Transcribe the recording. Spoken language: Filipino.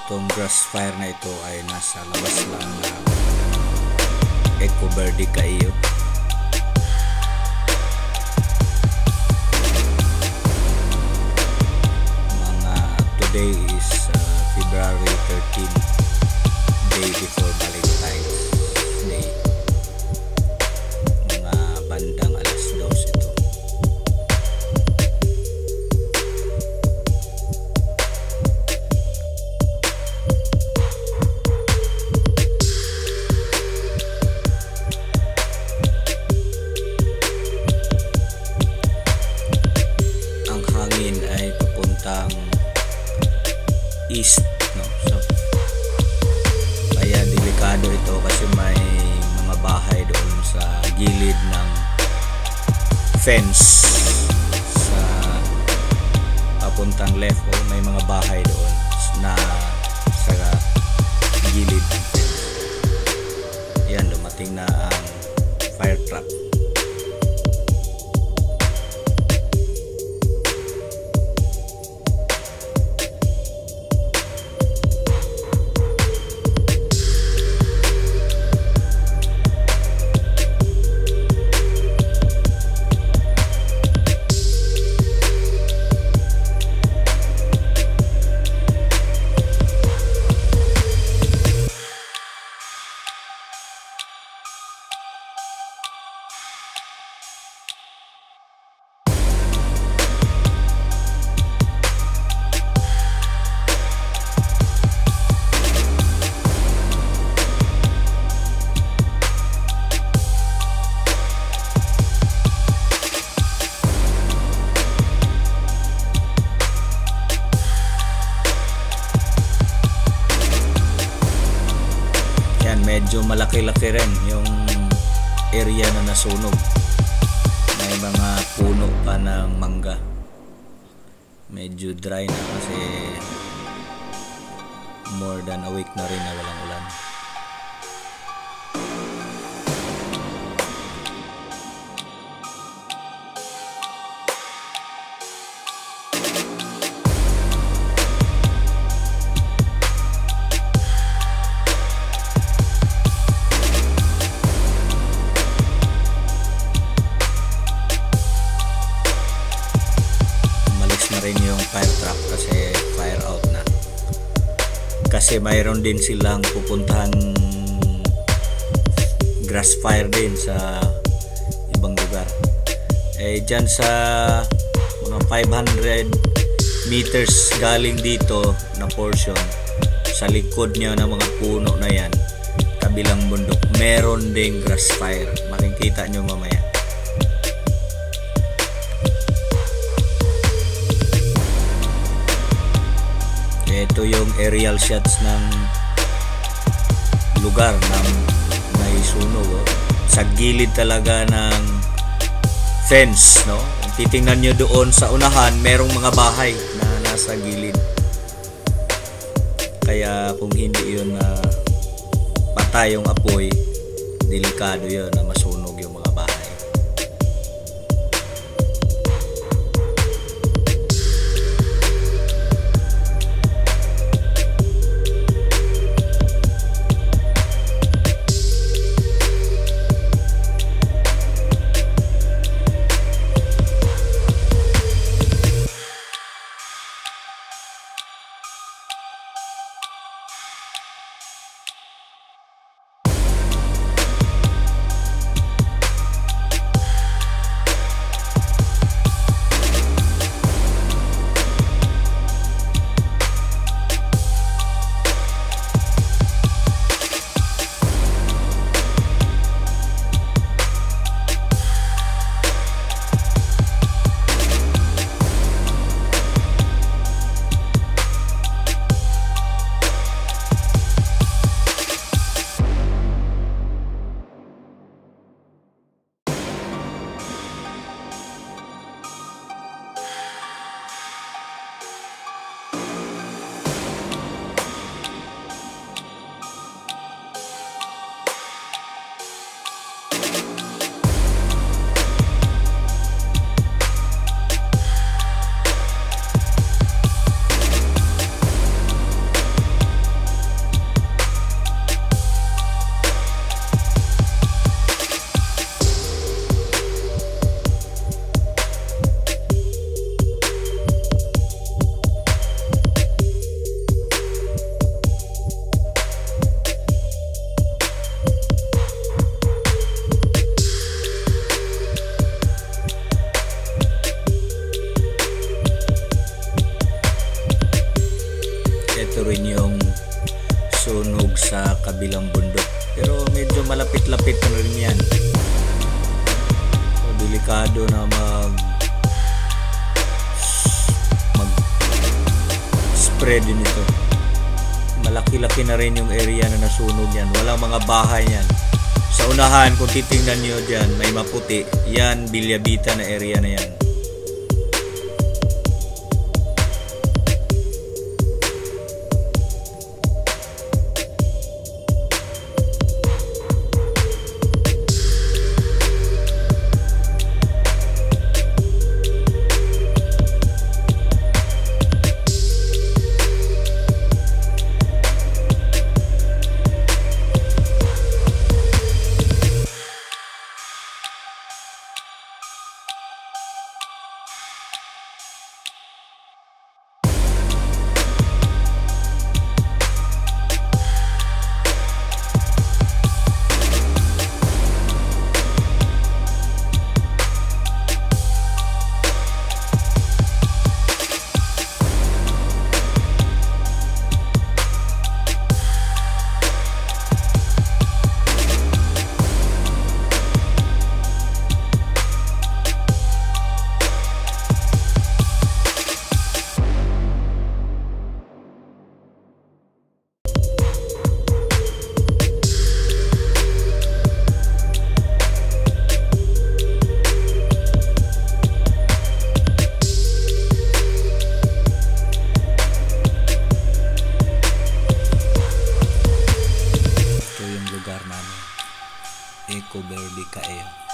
Itong grass fire na ito ay nasa labas lang ng Eco Verde Cayo. Today is February 13, day before Valentine's Day. Mga bandang alas 2 ito. Ang hangin ay papuntang east, no? So kaya delikado ito kasi may mga bahay doon sa gilid ng fence sa papuntang left. May mga bahay doon na sa gilid ng fence. Yan, dumating na ang fire truck. Medyo malaki-laki rin yung area na nasunog. May mga puno pa ng mangga. Medyo dry na kasi more than a week na rin na walang ulan. Yung fire truck kasi fire out na, kasi mayroon din silang pupuntahan grass fire din sa ibang lugar. Dyan sa mga 500 meters galing dito na portion, sa likod niya ng mga puno na yan, kabilang bundok, meron ding grass fire. Makikita nyo mamaya. Ito yung aerial shots ng lugar na may sunog. Sa gilid talaga ng fence, no? Titingnan nyo doon sa unahan, merong mga bahay na nasa gilid. Kaya kung hindi yun patay yung apoy, delikado yun na masunog yung mga bahay. kabilang bundok. Pero medyo malapit-lapit na rin yan. So, delikado na mag spread din ito. Malaki-laki na rin yung area na nasunog yan. Walang mga bahay yan. Sa unahan, kung titingnan nyo dyan, may maputi. Yan, Bilyabita na area na yan. Eco Verde Caeo.